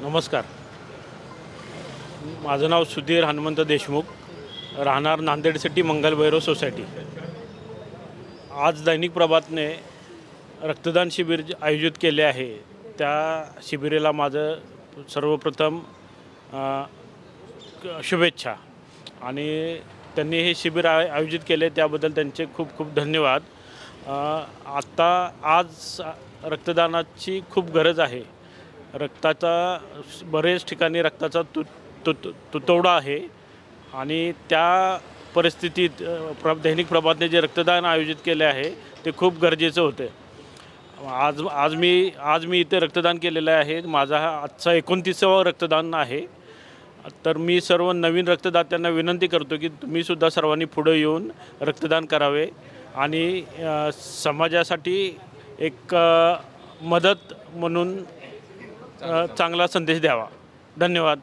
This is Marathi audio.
नमस्कार. माझं नाव सुधीर हनुमंत देशमुख, राहणार नांदेड सिटी मंगलभैरव सोसायटी. आज दैनिक प्रभातने रक्तदान शिबिर आयोजित केले आहे. त्या शिबिराला माझं सर्वप्रथम शुभेच्छा. आणि त्यांनी हे शिबिर आयोजित केले त्याबद्दल त्यांचे खूप खूप धन्यवाद. आज रक्तदानाची खूप गरज आहे. रक्ताचा बरेच ठिकाणी रक्ताचा तुटवडा आहे आणि त्या परिस्थितीत दैनिक प्रभातने जे रक्तदान आयोजित केले आहे ते खूप गरजेचं होते. आज मी इथे रक्तदान केलेलं आहे. माझा हा आजचा 29वा रक्तदान आहे. तर मी सर्व नवीन रक्तदात्यांना विनंती करतो की तुम्हीसुद्धा सर्वांनी पुढे येऊन रक्तदान करावे आणि समाजासाठी एक मदत म्हणून चांगला संदेश द्यावा. धन्यवाद.